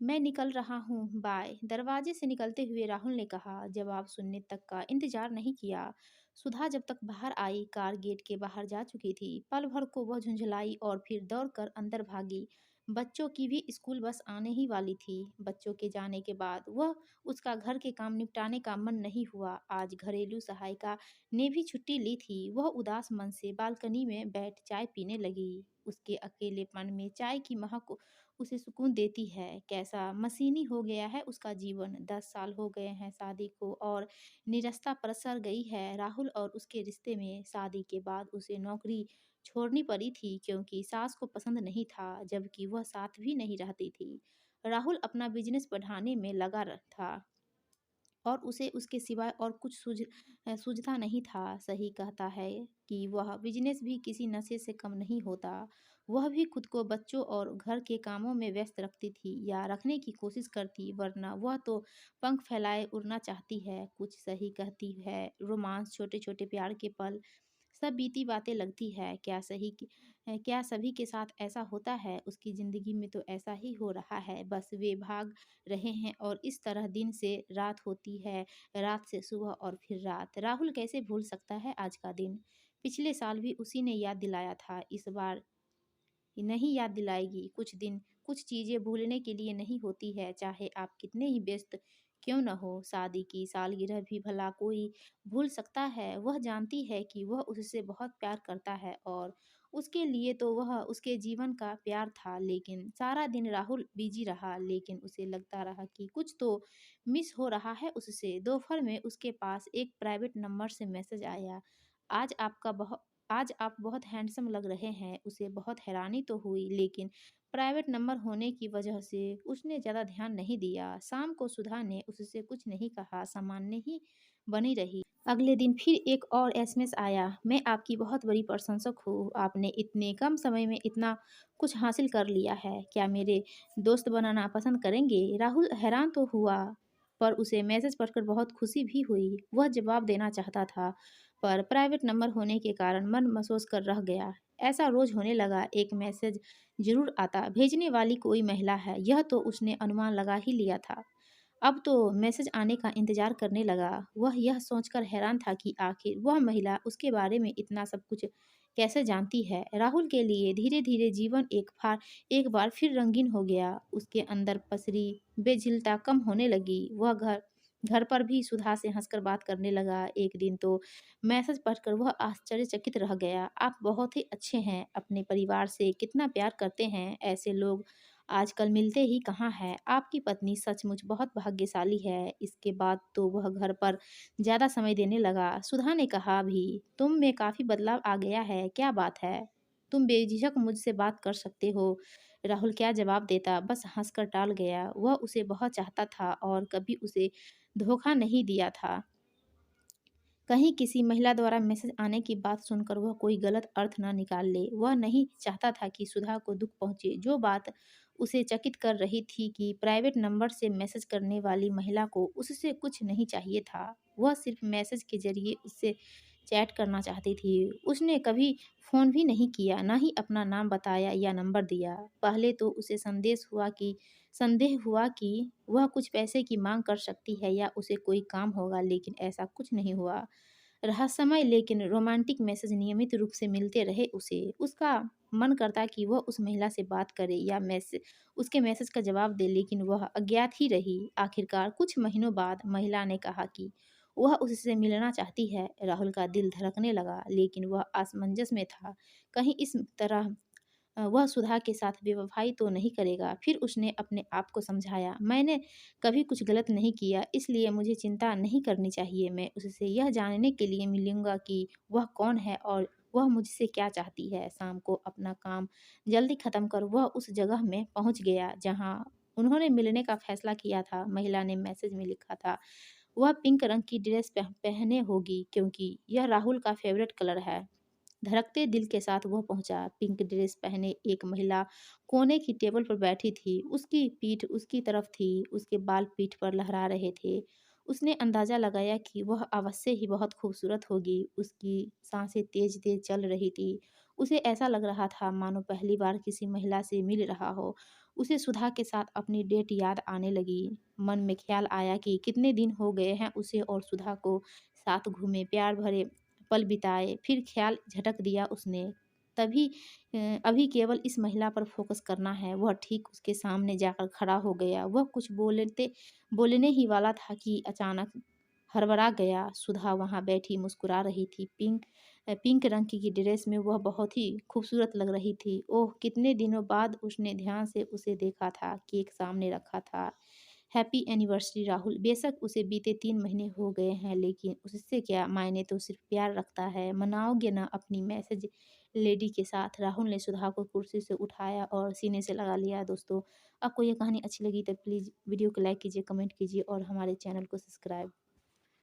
मैं निकल रहा हूँ, बाय। दरवाजे से निकलते हुए राहुल ने कहा, जवाब सुनने तक का इंतजार नहीं किया। सुधा जब तक बाहर आई, कार गेट के बाहर जा चुकी थी। पल भर को वह झुंझलाई और फिर दौड़कर अंदर भागी। बच्चों की भी स्कूल बस आने ही वाली थी। बच्चों के जाने के बाद वह उसका घर के काम निपटाने का मन नहीं हुआ। आज घरेलू सहायिका ने भी छुट्टी ली थी। वह उदास मन से बालकनी में बैठ चाय पीने लगी। उसके अकेलेपन में चाय की महक उसे सुकून देती है। कैसा मशीनी हो गया है उसका जीवन। 10 साल हो गए हैं शादी को और निरस्ता परसर गई है राहुल और उसके रिश्ते में। शादी के बाद उसे नौकरी छोड़नी पड़ी थी क्योंकि सास को पसंद नहीं था, जबकि वह साथ भी नहीं रहती थी। राहुल अपना बिजनेस बढ़ाने में लगा था और उसे उसके सिवाय और कुछ सूझता नहीं था। सही कहता है कि वह बिजनेस भी किसी नशे से कम नहीं होता। वह भी खुद को बच्चों और घर के कामों में व्यस्त रखती थी या रखने की कोशिश करती, वरना वह तो पंख फैलाए उड़ना चाहती है। कुछ सही कहती है, रोमांस, छोटे छोटे प्यार के पल, सब बीती बातें लगती है। क्या सभी के साथ ऐसा होता है? उसकी ज़िंदगी में तो ऐसा ही हो रहा है। बस वे भाग रहे हैं और इस तरह दिन से रात होती है, रात से सुबह और फिर रात। राहुल कैसे भूल सकता है आज का दिन? पिछले साल भी उसी ने याद दिलाया था, इस बार नहीं याद दिलाएगी। कुछ दिन कुछ चीज़ें भूलने के लिए नहीं होती है, चाहे आप कितने ही व्यस्त क्यों न हो। शादी की सालगिरह भी भला कोई भूल सकता है? वह जानती है कि वह उससे बहुत प्यार करता है और उसके लिए तो वह उसके जीवन का प्यार था। लेकिन सारा दिन राहुल बिजी रहा, लेकिन उसे लगता रहा कि कुछ तो मिस हो रहा है उससे। दोपहर में उसके पास एक प्राइवेट नंबर से मैसेज आया, आज आपका बहुत आज आप बहुत हैंडसम लग रहे हैं। उसे बहुत हैरानी तो हुई, लेकिन प्राइवेट नंबर होने की वजह से उसने ज़्यादा ध्यान नहीं दिया। शाम को सुधा ने उससे कुछ नहीं कहा, सामान्य ही बनी रही। अगले दिन फिर एक और एसएमएस आया, मैं आपकी बहुत बड़ी प्रशंसक हूँ। आपने इतने कम समय में इतना कुछ हासिल कर लिया है। क्या मेरे दोस्त बनाना पसंद करेंगे? राहुल हैरान तो हुआ, पर उसे मैसेज पढ़कर बहुत खुशी भी हुई। वह जवाब देना चाहता था, पर प्राइवेट नंबर होने के कारण मन महसूस कर रह गया। ऐसा रोज होने लगा, एक मैसेज जरूर आता, भेजने वाली कोई महिला है, यह तो उसने अनुमान लगा ही लिया था। अब तो मैसेज आने का इंतजार करने लगा। वह यह सोचकर हैरान था कि आखिर वह महिला उसके बारे में इतना सब कुछ कैसे जानती है। राहुल के लिए धीरे धीरे जीवन एक बार फिर रंगीन हो गया। उसके अंदर पसरी बेझिलता कम होने लगी। वह घर घर पर भी सुधा से हंसकर बात करने लगा। एक दिन तो मैसेज पढ़कर वह आश्चर्यचकित रह गया, आप बहुत ही अच्छे हैं, अपने परिवार से कितना प्यार करते हैं, ऐसे लोग आजकल मिलते ही कहाँ हैं। आपकी पत्नी सचमुच बहुत भाग्यशाली है। इसके बाद तो वह घर पर ज़्यादा समय देने लगा। सुधा ने कहा भी, तुम में काफ़ी बदलाव आ गया है, क्या बात है? तुम बेझिझक मुझसे बात कर सकते हो। राहुल क्या जवाब देता, बस हंसकर टाल गया। वह उसे बहुत चाहता था और कभी उसे धोखा नहीं दिया था। कहीं किसी महिला द्वारा मैसेज आने की बात सुनकर वह कोई गलत अर्थ न निकाल ले। वह नहीं चाहता था कि सुधा को दुख पहुंचे। जो बात उसे चकित कर रही थी कि प्राइवेट नंबर से मैसेज करने वाली महिला को उससे कुछ नहीं चाहिए था। वह सिर्फ मैसेज के जरिए उससे चैट करना चाहती थी। उसने कभी फ़ोन भी नहीं किया, ना ही अपना नाम बताया या नंबर दिया। पहले तो उसे संदेह हुआ कि वह कुछ पैसे की मांग कर सकती है या उसे कोई काम होगा, लेकिन ऐसा कुछ नहीं हुआ। रहस्यमय लेकिन रोमांटिक मैसेज नियमित रूप से मिलते रहे उसे। उसका मन करता कि वह उस महिला से बात करे या उसके मैसेज का जवाब दे, लेकिन वह अज्ञात ही रही। आखिरकार कुछ महीनों बाद महिला ने कहा कि वह उससे मिलना चाहती है। राहुल का दिल धड़कने लगा, लेकिन वह असमंजस में था। कहीं इस तरह वह सुधा के साथ बेवफाई तो नहीं करेगा। फिर उसने अपने आप को समझाया, मैंने कभी कुछ गलत नहीं किया, इसलिए मुझे चिंता नहीं करनी चाहिए। मैं उससे यह जानने के लिए मिलूंगा कि वह कौन है और वह मुझसे क्या चाहती है। शाम को अपना काम जल्दी खत्म कर वह उस जगह में पहुंच गया जहां उन्होंने मिलने का फैसला किया था। महिला ने मैसेज में लिखा था, वह पिंक रंग की ड्रेस पहने होगी क्योंकि यह राहुल का फेवरेट कलर है। धड़कते दिल के साथ वह पहुंचा। पिंक ड्रेस पहने एक महिला कोने की टेबल पर बैठी थी। उसकी पीठ उसकी तरफ थी, उसके बाल पीठ पर लहरा रहे थे। उसने अंदाजा लगाया कि वह अवश्य ही बहुत खूबसूरत होगी। उसकी सांसें तेज तेज चल रही थी। उसे ऐसा लग रहा था मानो पहली बार किसी महिला से मिल रहा हो। उसे सुधा के साथ अपनी डेट याद आने लगी। मन में ख्याल आया कि कितने दिन हो गए हैं उसे और सुधा को साथ घूमे, प्यार भरे पल बिताए। फिर ख्याल झटक दिया उसने, तभी अभी केवल इस महिला पर फोकस करना है। वह ठीक उसके सामने जाकर खड़ा हो गया। वह कुछ बोलने ही वाला था कि अचानक हड़बड़ा गया। सुधा वहाँ बैठी मुस्कुरा रही थी। पिंक रंग की ड्रेस में वह बहुत ही खूबसूरत लग रही थी। ओह! कितने दिनों बाद उसने ध्यान से उसे देखा था। केक सामने रखा था। Happy anniversary Rahul. बेशक उसे बीते 3 महीने हो गए हैं, लेकिन उससे क्या, मायने तो सिर्फ़ प्यार रखता है। मनाओगे ना अपनी मैसेज लेडी के साथ? राहुल ने सुधा को कुर्सी से उठाया और सीने से लगा लिया। दोस्तों, आपको ये कहानी अच्छी लगी तो प्लीज़ वीडियो को लाइक कीजिए, कमेंट कीजिए और हमारे चैनल को सब्सक्राइब